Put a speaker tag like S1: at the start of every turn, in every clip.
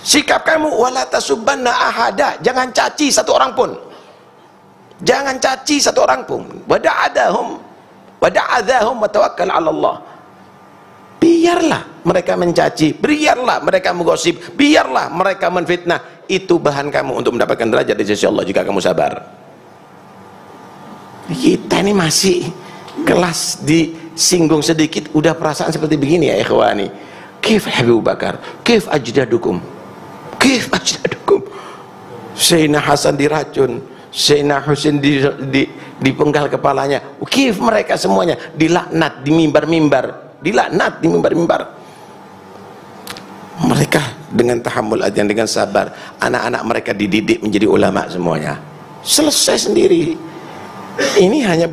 S1: Sikap kamu, wala tasubbanna ahada, jangan caci satu orang pun. Jangan caci satu orang pun. Wada'adahum wa tawakkal 'ala Allah. Biarlah mereka mencaci, biarlah mereka menggosip, biarlah mereka menfitnah. Itu bahan kamu untuk mendapatkan derajat di sisi Allah jika kamu sabar. Kita ini masih kelas disinggung sedikit udah perasaan seperti begini ya ikhwani. Kif Abu Bakar, kif ajdadukum, kif ajdadukum. Sayyidina Hasan diracun, Sayyidina Husain dipenggal kepalanya. Kif mereka semuanya dilaknat di mimbar-mimbar, dilaknat di mimbar-mimbar. Mereka dengan tahammul adhan, dengan sabar, anak-anak mereka dididik menjadi ulama semuanya. Selesai sendiri. Ini hanya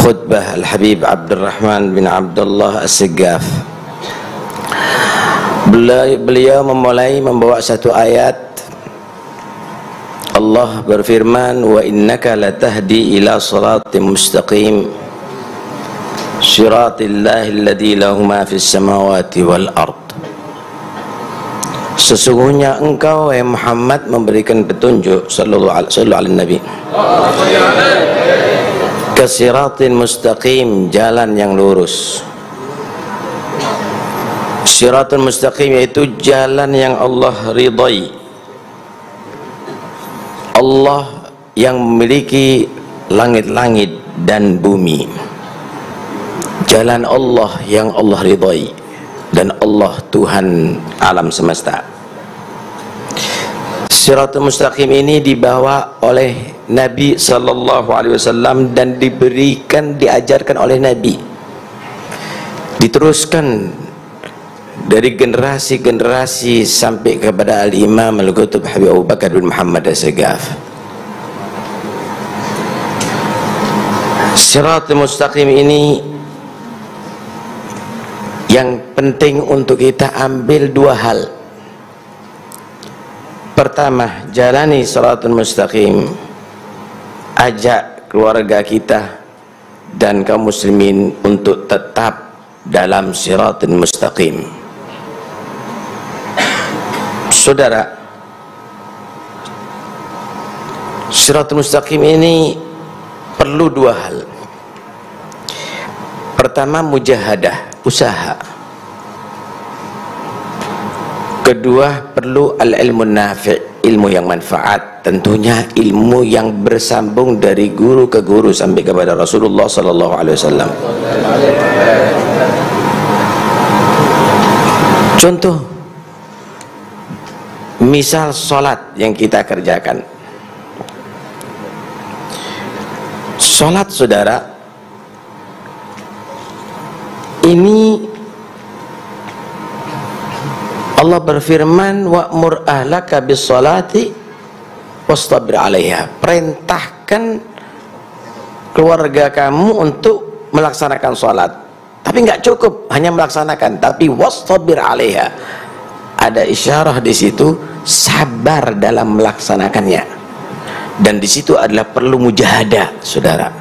S1: khutbah Al-Habib Abdurrahman bin Abdullah As-Segaf. Beliau memulai membawa satu ayat. Allah berfirman, wa innaka latahdi ila siratin mustaqim siratillahi alladzi lahu ma fis samawati wal ard. Sesungguhnya engkau wahai Muhammad memberikan petunjuk sallallahu alaihi nabi ke siratin mustaqim, jalan yang lurus. Siratul mustaqim yaitu jalan yang Allah ridai, Allah yang memiliki langit-langit dan bumi. Jalan Allah yang Allah ridai, dan Allah Tuhan alam semesta. Siratul mustaqim ini dibawa oleh Nabi sallallahu alaihi wasallam dan diberikan, diajarkan oleh Nabi, diteruskan dari generasi-generasi sampai kepada Al-Imam Al-Qutb Habib Abu Bakar bin Muhammad As-Segaf. Siratul mustaqim ini yang penting untuk kita ambil dua hal. Pertama, jalani siratul mustaqim, ajak keluarga kita dan kaum muslimin untuk tetap dalam siratul mustaqim. Saudara, siratul mustaqim ini perlu dua hal. Pertama, mujahadah, usaha. Kedua, perlu al-ilmu nafi', ilmu yang manfaat. Tentunya ilmu yang bersambung dari guru ke guru sampai kepada Rasulullah sallallahu alaihi wasallam. Contoh, misal sholat yang kita kerjakan. Sholat, saudara, ini Allah berfirman, wa'mur ahlaka bis-sholati wastabir 'alaiha. Perintahkan keluarga kamu untuk melaksanakan sholat. Tapi nggak cukup hanya melaksanakan, tapi wastabir 'alaiha. Ada isyarah di situ, sabar dalam melaksanakannya. Dan di situ adalah perlu mujahadah, saudara.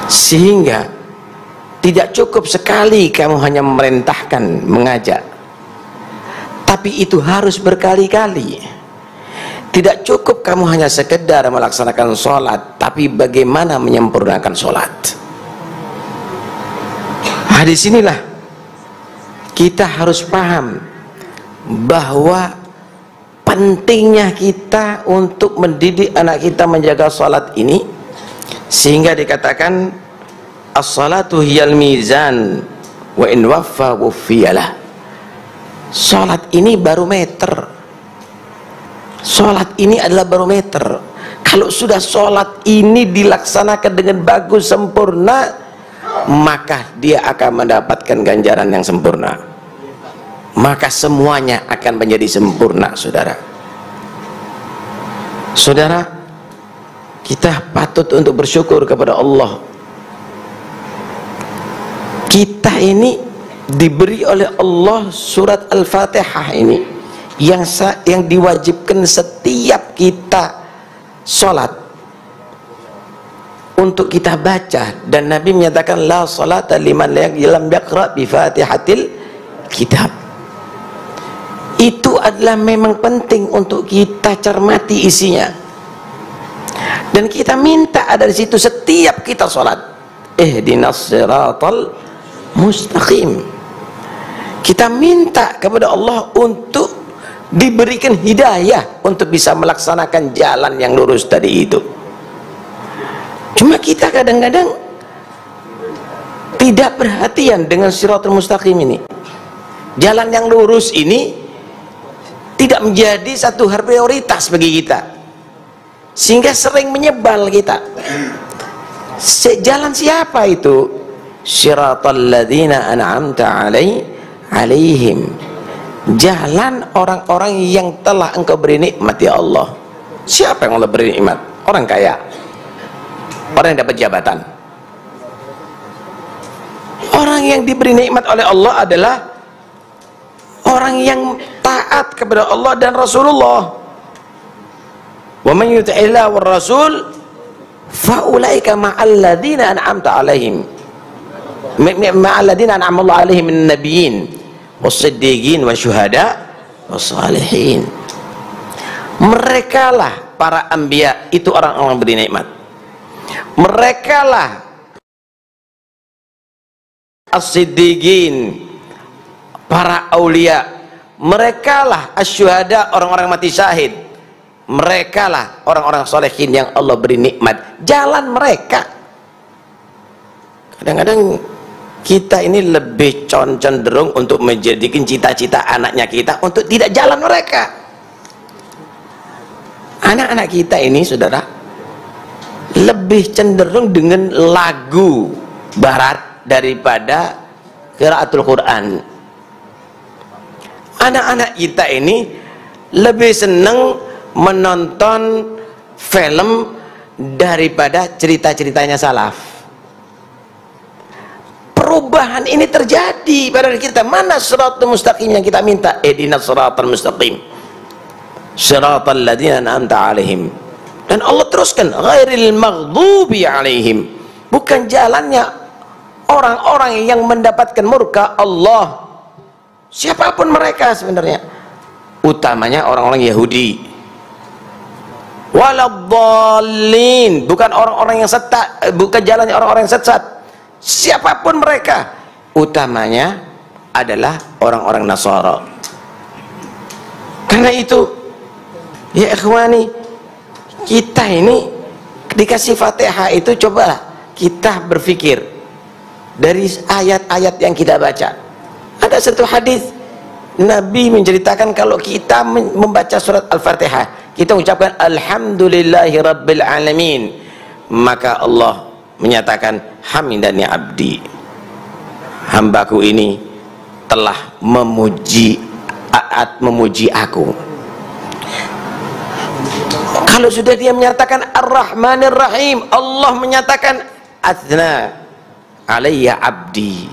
S1: Sehingga tidak cukup sekali kamu hanya memerintahkan, mengajak, tapi itu harus berkali-kali. Tidak cukup kamu hanya sekedar melaksanakan sholat, tapi bagaimana menyempurnakan sholat. Di sinilah kita harus paham bahwa pentingnya kita untuk mendidik anak kita menjaga sholat ini, sehingga dikatakan as-salatu hiyal mizan wa in waffa wuffiyalah. Sholat ini barometer. Sholat ini adalah barometer. Kalau sudah sholat ini dilaksanakan dengan bagus, sempurna, maka dia akan mendapatkan ganjaran yang sempurna. Maka semuanya akan menjadi sempurna, saudara. Saudara, kita patut untuk bersyukur kepada Allah. Kita ini diberi oleh Allah surat Al-Fatihah ini yang diwajibkan setiap kita sholat untuk kita baca, dan Nabi menyatakan la salata liman lam yaqra bi Fatihatil kitab. Itu adalah memang penting untuk kita cermati isinya, dan kita minta ada di situ setiap kita sholat, ihdinas siratal mustaqim. Kita minta kepada Allah untuk diberikan hidayah untuk bisa melaksanakan jalan yang lurus tadi itu. Cuma kita kadang-kadang tidak perhatian dengan siratal mustaqim ini. Jalan yang lurus ini tidak menjadi satu hal prioritas bagi kita, sehingga sering menyebal kita. Jalan siapa itu? Siratal ladzina an'amta alaihim, jalan orang-orang yang telah engkau beri nikmat ya Allah. Siapa yang Allah beri nikmat? Orang kaya, orang yang dapat jabatan. Orang yang diberi nikmat oleh Allah adalah orang yang taat kepada Allah dan Rasulullah. Wa man yuti'illah war rasul fa ulaika ma'al ladzina an'amta alaihim, ma'al ladzina an'ama Allah alaihim minan nabiyyin was-siddiqin wasyuhada was-salihin. Mereka lah para anbiya, itu orang-orang beri nikmat. Mereka lah as-siddiqin, para aulia. Mereka lah asyuhada, orang-orang mati syahid. Mereka lah orang-orang solehin yang Allah beri nikmat. Jalan mereka. Kadang-kadang kita ini lebih cenderung untuk menjadikan cita-cita anaknya kita untuk tidak jalan mereka. Anak-anak kita ini, saudara, lebih cenderung dengan lagu barat daripada qiraatul Quran. Anak-anak kita ini lebih senang menonton film daripada cerita-ceritanya salaf. Perubahan ini terjadi pada kita. Mana siratal mustaqim yang kita minta? Ihdinas siratal mustaqim, siratal ladzina an'amta alaihim. Dan Allah teruskan, ghairil maghdubi alaihim, bukan jalannya orang-orang yang mendapatkan murka Allah, siapapun mereka sebenarnya, utamanya orang-orang Yahudi. Waladhdallin, bukan orang-orang yang sesat, bukan jalannya orang-orang yang sesat, siapapun mereka, utamanya adalah orang-orang Nasara. Karena itu ya ikhwani, kita ini dikasih Fatihah itu, cobalah kita berpikir dari ayat-ayat yang kita baca. Ada satu hadis Nabi menceritakan kalau kita membaca surat Al-Fatihah, kita ucapkan alhamdulillahi rabbil alamin, maka Allah menyatakan hamidani abdi, hambaku ini telah memuji aku. Kalau sudah dia menyatakan ar-rahmanir rahim, Allah menyatakan athna alayya abdi,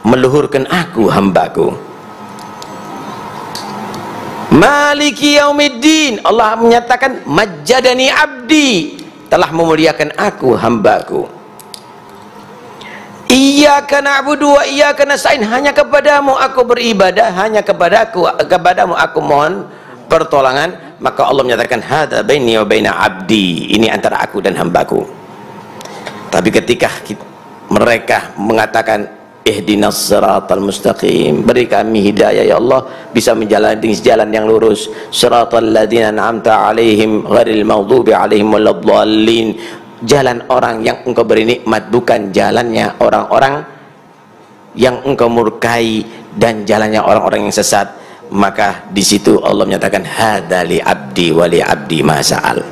S1: meluhurkan aku hambaku. Maliki yaumiddin, Allah menyatakan majjadani abdi, telah memuliakan aku hambaku. Iyyaka na'budu wa iyyaka nasta'in, hanya kepadamu aku beribadah, hanya kepadamu aku mohon pertolongan. Maka Allah menyatakan hadza baini wa baina abdi, ini antara aku dan hambaku. Tapi ketika mereka mengatakan ihdinas siratal mustaqim, beri kami hidayah ya Allah, bisa menjalani jalan yang lurus, siratal ladzina an'amta alaihim ghairil maghdubi alaihim waladdallin, jalan orang yang engkau beri nikmat, bukan jalannya orang-orang yang engkau murkai dan jalannya orang-orang yang sesat. Maka di situ Allah menyatakan hadza li abdi wa li abdi ma sa'al,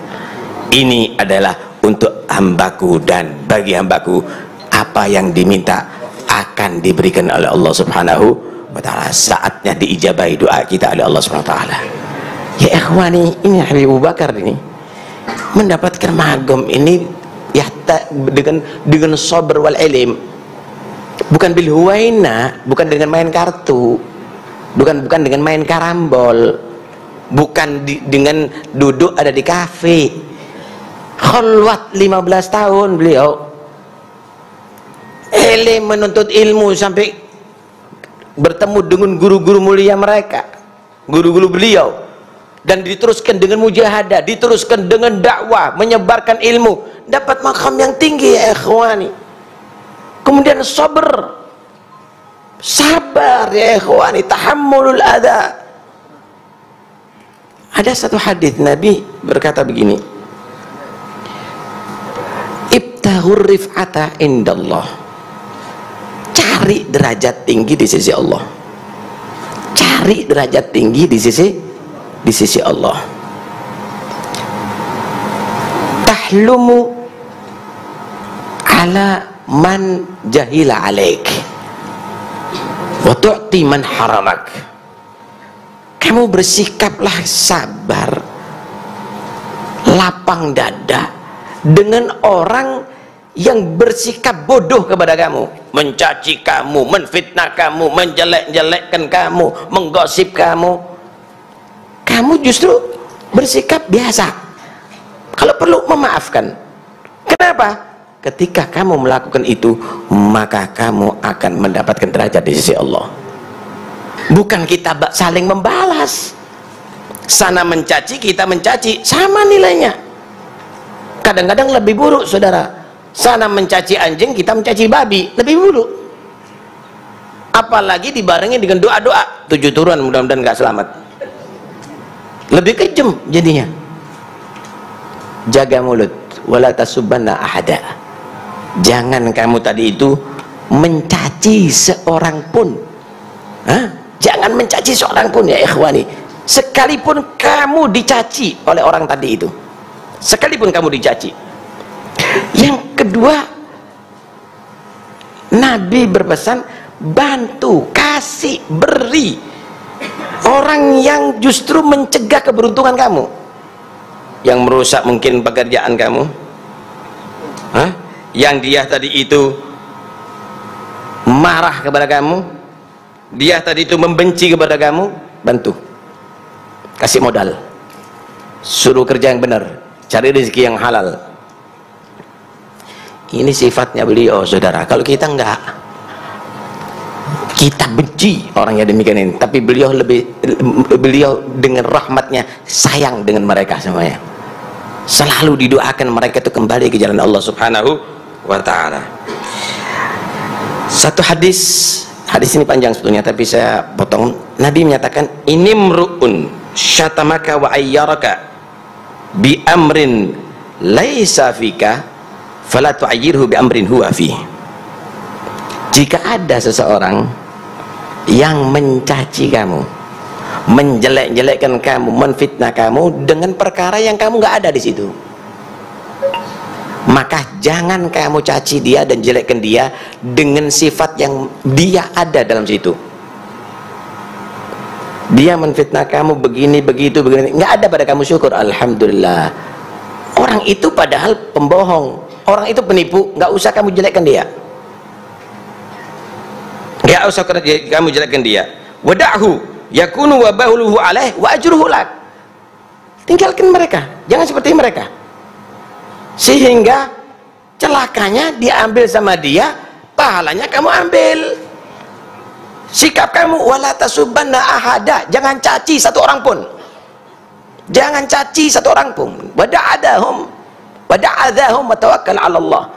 S1: ini adalah untuk hambaku dan bagi hambaku apa yang diminta akan diberikan oleh Allah Subhanahu wa ta'ala. Saatnya diijabahi doa kita oleh Allah Subhanahu wa ta'ala. Ya ikhwani, ini Habib Abu Bakar ini mendapatkan magam ini ya dengan sabar wal ilm. bukan bil huwaina, bukan dengan main kartu, bukan dengan main karambol, bukan dengan duduk ada di kafe. Khalwat 15 tahun beliau, menuntut ilmu sampai bertemu dengan guru-guru mulia mereka, guru-guru beliau, dan diteruskan dengan mujahadah, diteruskan dengan dakwah, menyebarkan ilmu, dapat makam yang tinggi ya ikhwani. Kemudian sabar ya ikhwani, tahammulul adha. Ada satu hadis Nabi berkata begini, ibtaghur rif'ata indallah, cari derajat tinggi di sisi Allah, cari derajat tinggi di sisi Allah. Tahlumu ala man jahila alaik wa tu'ti man haramak. Kamu bersikaplah sabar, lapang dada dengan orang yang bersikap bodoh kepada kamu, mencaci kamu, menfitnah kamu, menjelek-jelekkan kamu, menggosip kamu. Kamu justru bersikap biasa, kalau perlu memaafkan. Kenapa? Ketika kamu melakukan itu, maka kamu akan mendapatkan derajat di sisi Allah. Bukan kita saling membalas, sana mencaci, kita mencaci, sama nilainya. Kadang-kadang lebih buruk saudara, sana mencaci anjing, kita mencaci babi, lebih buruk. Apalagi dibarengi dengan doa-doa 7 turunan, mudah-mudahan gak selamat, lebih kejam jadinya. Jaga mulut, wala tasubbanna ahada. Jangan kamu tadi itu mencaci seorang pun. Jangan mencaci seorang pun ya ikhwani, sekalipun kamu dicaci oleh orang tadi itu, sekalipun kamu dicaci. Yang kedua, Nabi berpesan bantu, kasih, beri orang yang justru mencegah keberuntungan kamu, yang merusak mungkin pekerjaan kamu, yang dia tadi itu marah kepada kamu, dia tadi itu membenci kepada kamu, bantu, kasih modal, suruh kerja yang benar, cari rezeki yang halal. Ini sifatnya beliau saudara. Kalau kita enggak, kita benci orang yang demikian ini, tapi beliau dengan rahmatnya sayang dengan mereka semuanya, selalu didoakan mereka itu kembali ke jalan Allah subhanahu wa ta'ala. Satu hadis ini panjang sebetulnya, tapi saya potong. Nabi menyatakan, ini mru'un syatamaka wa ayyaraka bi amrin laisa fika fala tu'ayyirhu bi amrin huwa fi. Jika ada seseorang yang mencaci kamu, menjelek-jelekkan kamu, menfitnah kamu dengan perkara yang kamu nggak ada di situ, maka jangan kamu caci dia dan jelekkan dia dengan sifat yang dia ada dalam situ. Dia menfitnah kamu begini, begitu, begini, nggak ada pada kamu, syukur, alhamdulillah. Orang itu padahal pembohong, orang itu penipu, nggak usah kamu jelekkan dia, nggak usah kamu jelekkan dia. Wada'hu yakunu wabahuluhu alaih wa ajruhu lak. Tinggalkan mereka, jangan seperti mereka, sehingga celakanya diambil sama dia, pahalanya kamu ambil. Sikap kamu wala tasubbanna ahada, jangan caci satu orang pun, jangan caci satu orang pun. Wada'adahum wa tawakkal 'ala Allah.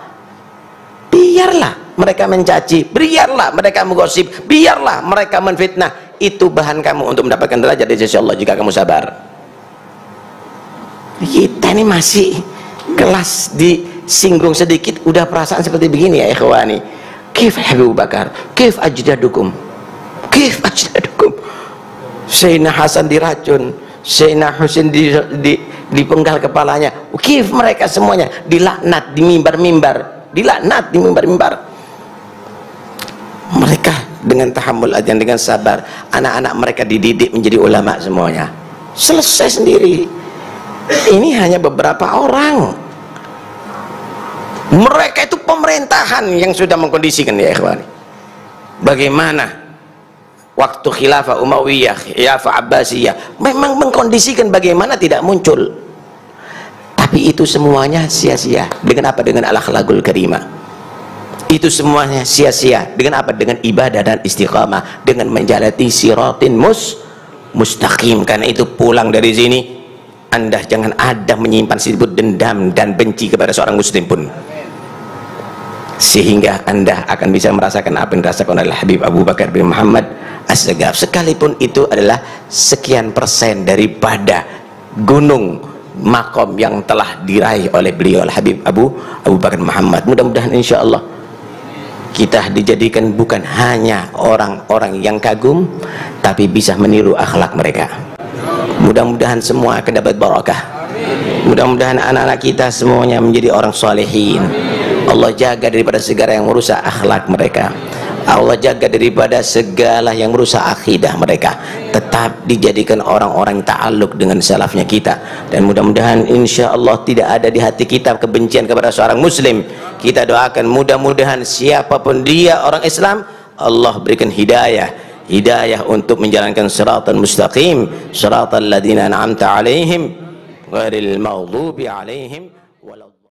S1: Biarlah mereka mencaci, biarlah mereka menggosip, biarlah mereka menfitnah, itu bahan kamu untuk mendapatkan derajat di sisi Allah jika kamu sabar. Kita ini masih kelas disinggung sedikit udah perasaan seperti begini ya ikhwani. Kif Abu Bakar, kif ajdadukum, kif ajdadukum. Sayyidina Hasan diracun, Sayyidina Husain dipenggal kepalanya, kif mereka semuanya dilaknat di mimbar-mimbar, dilaknat di mimbar-mimbar. Mereka dengan tahammul dan dengan sabar, anak-anak mereka dididik menjadi ulama semuanya, selesai sendiri. Ini hanya beberapa orang, mereka itu pemerintahan yang sudah mengkondisikan ya ikhwani. Bagaimana waktu khilafah Umayyah, khilafah Abbasiyah memang mengkondisikan bagaimana tidak muncul, tapi itu semuanya sia-sia. Dengan apa? Dengan al-akhlaqul karimah. Itu semuanya sia-sia dengan apa? Dengan ibadah dan istiqamah, dengan menjalati siratin mustaqim. Karena itu pulang dari sini Anda jangan ada menyimpan sedikit dendam dan benci kepada seorang muslim pun, sehingga Anda akan bisa merasakan apa yang dirasakan oleh Habib Abu Bakar bin Muhammad As-Sagaf, sekalipun itu adalah sekian persen daripada gunung makom yang telah diraih oleh beliau Habib Abu Bakar Muhammad. Mudah-mudahan insya Allah kita dijadikan bukan hanya orang-orang yang kagum, tapi bisa meniru akhlak mereka. Mudah-mudahan semua akan dapat barakah. Mudah-mudahan anak-anak kita semuanya menjadi orang solehin. Allah jaga daripada segala yang merusak akhlak mereka. Allah jaga daripada segala yang merusak akidah mereka. Tetap dijadikan orang-orang ta'alluq dengan salafnya kita. Dan mudah-mudahan insya Allah tidak ada di hati kita kebencian kepada seorang muslim. Kita doakan mudah-mudahan siapapun dia orang Islam, Allah berikan hidayah untuk menjalankan siratan mustaqim, siratal ladzina an'amta alaihim ghairil maghdubi alaihim